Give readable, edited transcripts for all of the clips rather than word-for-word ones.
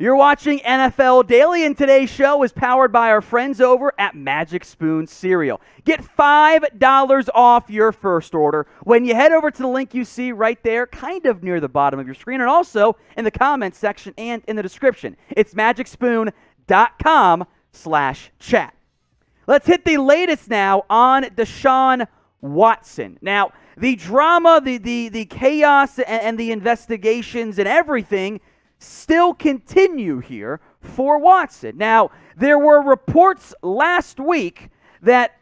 You're watching NFL Daily, and today's show is powered by our friends over at Magic Spoon Cereal. Get $5 off your first order when you head over to the link you see right there, kind of near the bottom of your screen, and also in the comments section and in the description. It's magicspoon.com/chat. Let's hit the latest now on Deshaun Watson. Now, the drama, the chaos, and the investigations and everything still continue here for Watson. Now, there were reports last week that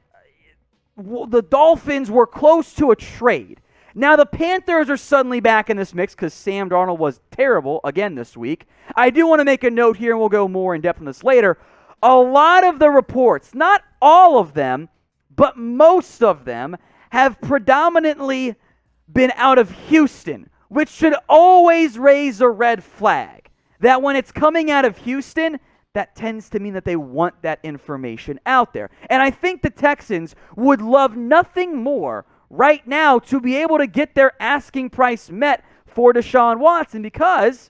the Dolphins were close to a trade. Now, the Panthers are suddenly back in this mix because Sam Darnold was terrible again this week. I do want to make a note here, and we'll go more in depth on this later. A lot of the reports, not all of them, but most of them, have predominantly been out of Houston, which should always raise a red flag. That when it's coming out of Houston, that tends to mean that they want that information out there. And I think the Texans would love nothing more right now to be able to get their asking price met for Deshaun Watson, because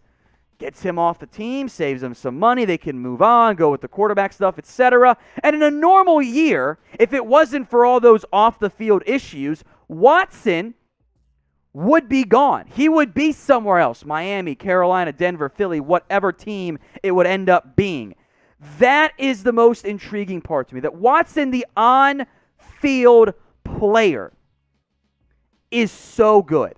gets him off the team, saves them some money, they can move on, go with the quarterback stuff, etc. And in a normal year, if it wasn't for all those off-the-field issues, Watson would be gone. He would be somewhere else, Miami, Carolina, Denver, Philly, whatever team it would end up being. That is the most intriguing part to me, that Watson, the on-field player, is so good.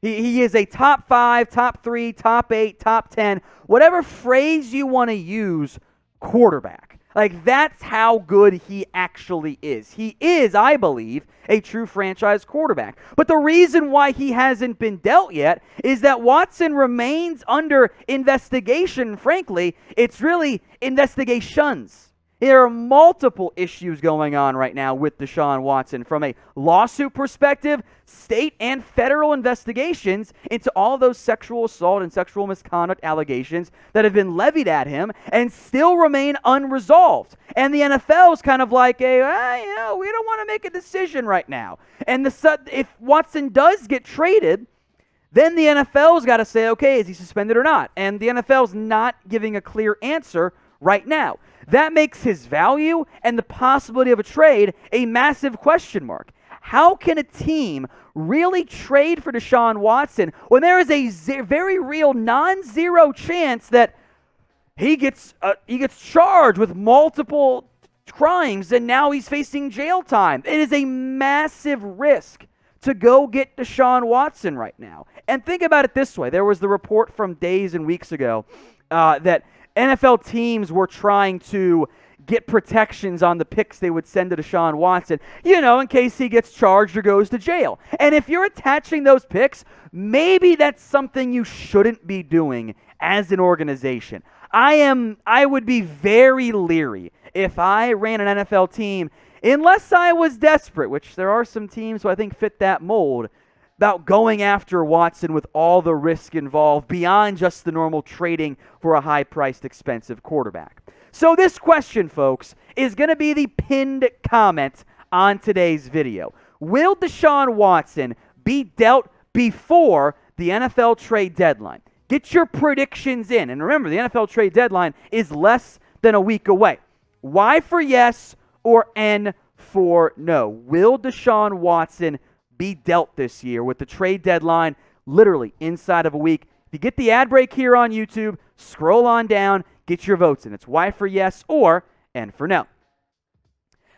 He is a top 5, top 3, top 8, top 10, whatever phrase you want to use, quarterback. Like, that's how good he actually is. He is, I believe, a true franchise quarterback. But the reason why he hasn't been dealt yet is that Watson remains under investigation. Frankly, it's really investigations. There are multiple issues going on right now with Deshaun Watson, from a lawsuit perspective, state and federal investigations into all those sexual assault and sexual misconduct allegations that have been levied at him and still remain unresolved. And the NFL is kind of like, we don't want to make a decision right now. And if Watson does get traded, then the NFL's got to say, okay, is he suspended or not? And the NFL's not giving a clear answer right now. That makes his value and the possibility of a trade a massive question mark. How can a team really trade for Deshaun Watson when there is a very real non-zero chance that he gets charged with multiple crimes and now he's facing jail time? It is a massive risk to go get Deshaun Watson right now. And think about it this way. There was the report from days and weeks ago that NFL teams were trying to get protections on the picks they would send to Deshaun Watson, in case he gets charged or goes to jail. And if you're attaching those picks, maybe that's something you shouldn't be doing as an organization. I would be very leery if I ran an NFL team, unless I was desperate, which there are some teams who I think fit that mold, about going after Watson with all the risk involved beyond just the normal trading for a high-priced, expensive quarterback. So this question, folks, is going to be the pinned comment on today's video. Will Deshaun Watson be dealt before the NFL trade deadline? Get your predictions in. And remember, the NFL trade deadline is less than a week away. Y for yes or N for no. Will Deshaun Watson be dealt this year with the trade deadline literally inside of a week? If you get the ad break here on YouTube, scroll on down, get your votes in. It's Y for yes or N for no.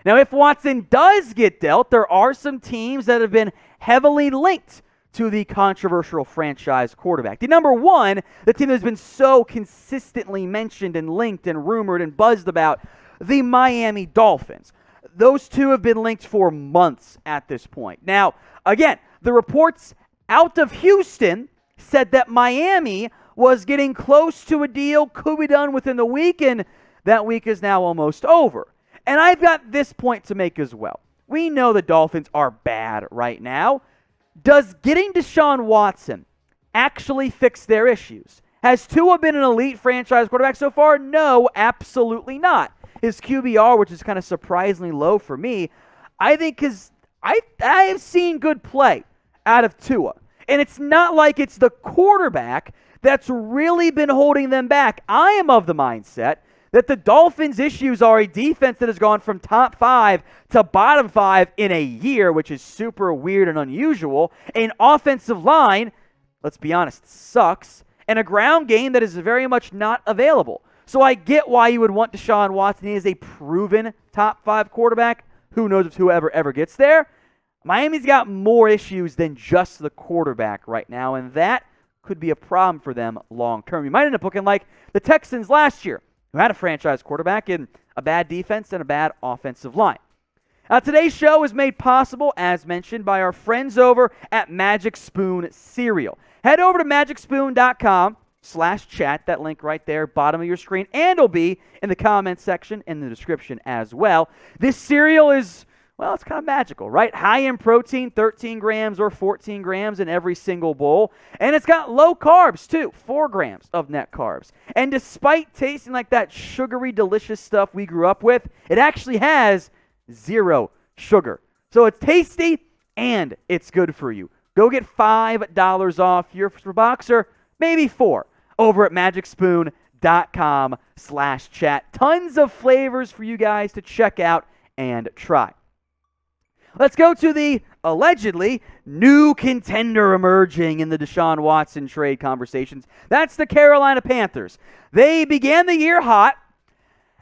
Now, if Watson does get dealt, there are some teams that have been heavily linked to the controversial franchise quarterback. The number one, the team that's been so consistently mentioned and linked and rumored and buzzed about, the Miami Dolphins. Those two have been linked for months at this point. Now, again, the reports out of Houston said that Miami was getting close to a deal, could be done within the week, and that week is now almost over. And I've got this point to make as well. We know the Dolphins are bad right now. Does getting Deshaun Watson actually fix their issues? Has Tua been an elite franchise quarterback so far? No, absolutely not. His QBR, which is kind of surprisingly low for me, I think I have seen good play out of Tua. And it's not like it's the quarterback that's really been holding them back. I am of the mindset that the Dolphins' issues are a defense that has gone from top 5 to bottom 5 in a year, which is super weird and unusual. An offensive line, let's be honest, sucks, and a ground game that is very much not available. So I get why you would want Deshaun Watson. He is a proven top 5 quarterback. Who knows if whoever ever gets there? Miami's got more issues than just the quarterback right now, and that could be a problem for them long term. You might end up looking like the Texans last year, who had a franchise quarterback in a bad defense and a bad offensive line. Now, today's show is made possible, as mentioned, by our friends over at Magic Spoon Cereal. Head over to magicspoon.com/chat, that link right there, bottom of your screen, and it'll be in the comments section in the description as well. This cereal is, well, it's kind of magical, right? High in protein, 13 grams or 14 grams in every single bowl. And it's got low carbs, too, 4 grams of net carbs. And despite tasting like that sugary, delicious stuff we grew up with, it actually has 0 sugar. So it's tasty and it's good for you. Go get $5 off your box, or maybe 4, over at magicspoon.com/chat. Tons of flavors for you guys to check out and try. Let's go to the allegedly new contender emerging in the Deshaun Watson trade conversations. That's the Carolina Panthers. They began the year hot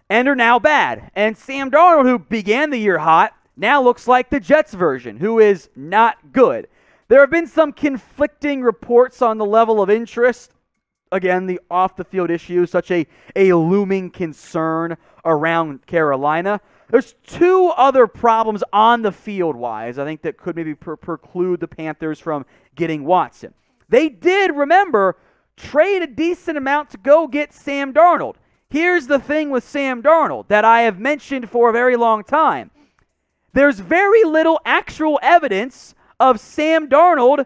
and are now bad. And Sam Darnold, who began the year hot, now looks like the Jets version, who is not good. There have been some conflicting reports on the level of interest. Again, the off-the-field issues, such a looming concern around Carolina. There's 2 other problems on the field-wise, I think, that could maybe preclude the Panthers from getting Watson. They did, remember, trade a decent amount to go get Sam Darnold. Here's the thing with Sam Darnold that I have mentioned for a very long time. There's very little actual evidence of Sam Darnold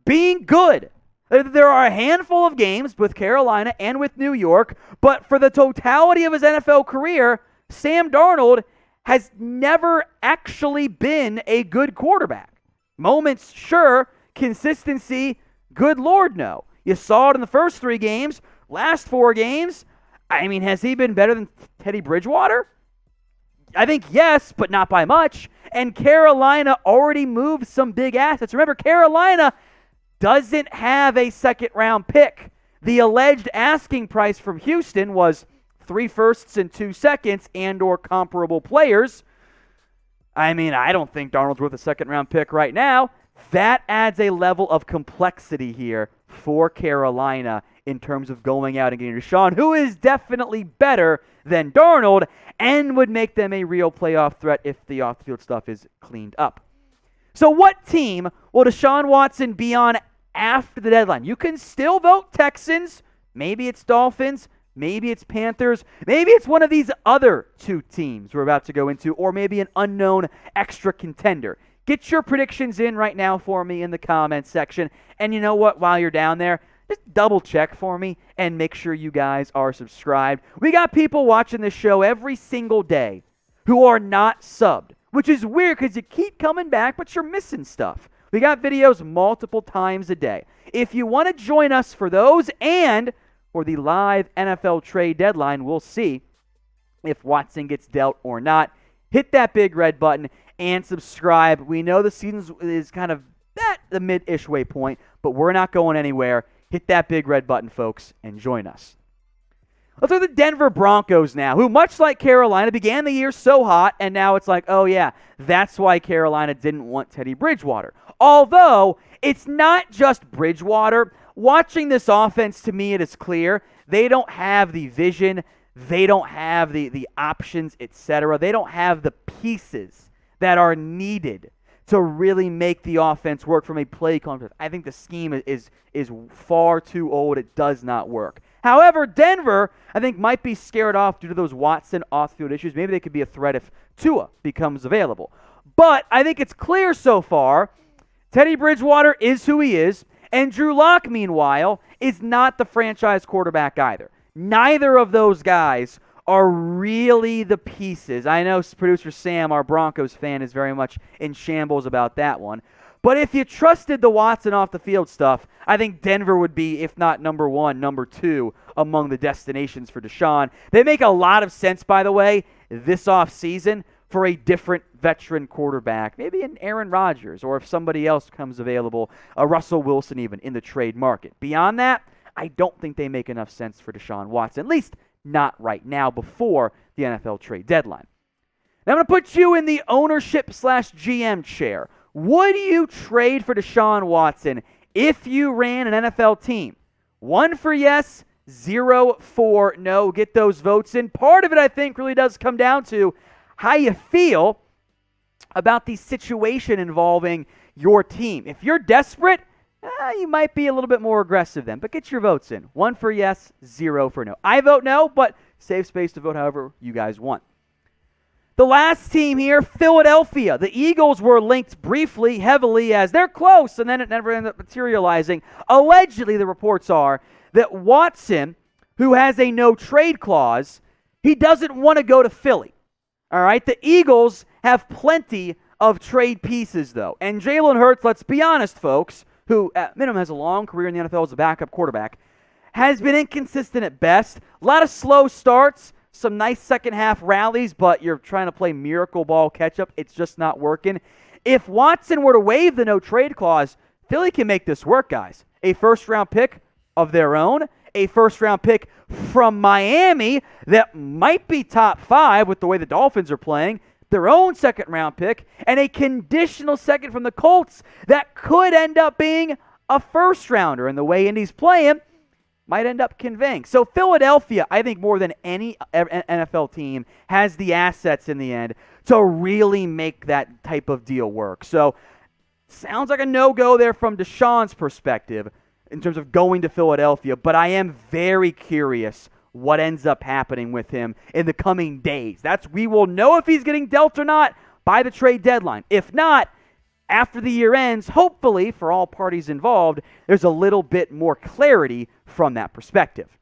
being good. There are a handful of games with Carolina and with New York, but for the totality of his NFL career, Sam Darnold has never actually been a good quarterback. Moments, sure. Consistency, good Lord, no. You saw it in the first 3 games. Last 4 games, I mean, has he been better than Teddy Bridgewater? I think yes, but not by much. And Carolina already moved some big assets. Remember, Carolina doesn't have a second-round pick. The alleged asking price from Houston was 3 firsts and 2 seconds and or comparable players. I mean, I don't think Darnold's worth a second-round pick right now. That adds a level of complexity here for Carolina in terms of going out and getting Deshaun, who is definitely better than Darnold and would make them a real playoff threat if the off-the-field stuff is cleaned up. So what team will Deshaun Watson be on after the deadline? You can still vote Texans. Maybe it's Dolphins. Maybe it's Panthers. Maybe it's one of these other 2 teams we're about to go into, or maybe an unknown extra contender. Get your predictions in right now for me in the comments section. And you know what? While you're down there, just double check for me and make sure you guys are subscribed. We got people watching this show every single day who are not subbed, which is weird because you keep coming back, but you're missing stuff. We got videos multiple times a day. If you want to join us for those and for the live NFL trade deadline, we'll see if Watson gets dealt or not. Hit that big red button and subscribe. We know the season is kind of at the mid-ish way point, but we're not going anywhere. Hit that big red button, folks, and join us. Let's look at the Denver Broncos now, who, much like Carolina, began the year so hot, and now it's like, oh yeah, that's why Carolina didn't want Teddy Bridgewater. Although, it's not just Bridgewater. Watching this offense, to me, it is clear they don't have the vision, they don't have the options, etc. They don't have the pieces that are needed to really make the offense work from a play concept. I think the scheme is far too old. It does not work. However, Denver, I think, might be scared off due to those Watson off-field issues. Maybe they could be a threat if Tua becomes available. But I think it's clear so far, Teddy Bridgewater is who he is, and Drew Lock, meanwhile, is not the franchise quarterback either. Neither of those guys are really the pieces. I know producer Sam, our Broncos fan, is very much in shambles about that one. But if you trusted the Watson off the field stuff, I think Denver would be, if not number one, number two among the destinations for Deshaun. They make a lot of sense, by the way, this offseason for a different veteran quarterback, maybe an Aaron Rodgers, or if somebody else comes available, a Russell Wilson even in the trade market. Beyond that, I don't think they make enough sense for Deshaun Watson, at least not right now before the NFL trade deadline. Now I'm going to put you in the ownership/GM chair. Would you trade for Deshaun Watson if you ran an NFL team? 1 for yes, 0 for no. Get those votes in. Part of it, I think, really does come down to how you feel about the situation involving your team. If you're desperate, you might be a little bit more aggressive then. But get your votes in. 1 for yes, 0 for no. I vote no, but save space to vote however you guys want. The last team here, Philadelphia. The Eagles were linked briefly, heavily, as they're close, and then it never ended up materializing. Allegedly, the reports are that Watson, who has a no-trade clause, he doesn't want to go to Philly. All right? The Eagles have plenty of trade pieces, though. And Jalen Hurts, let's be honest, folks, who at minimum has a long career in the NFL as a backup quarterback, has been inconsistent at best. A lot of slow starts. Some nice second-half rallies, but you're trying to play miracle ball catch-up. It's just not working. If Watson were to waive the no-trade clause, Philly can make this work, guys. A first-round pick of their own, a first-round pick from Miami that might be top 5 with the way the Dolphins are playing, their own second-round pick, and a conditional second from the Colts that could end up being a first-rounder. And the way Indy's playing might end up conveying. So Philadelphia, I think more than any NFL team, has the assets in the end to really make that type of deal work. So sounds like a no-go there from Deshaun's perspective in terms of going to Philadelphia, but I am very curious what ends up happening with him in the coming days. We will know if he's getting dealt or not by the trade deadline. If not, after the year ends, hopefully, for all parties involved, there's a little bit more clarity from that perspective.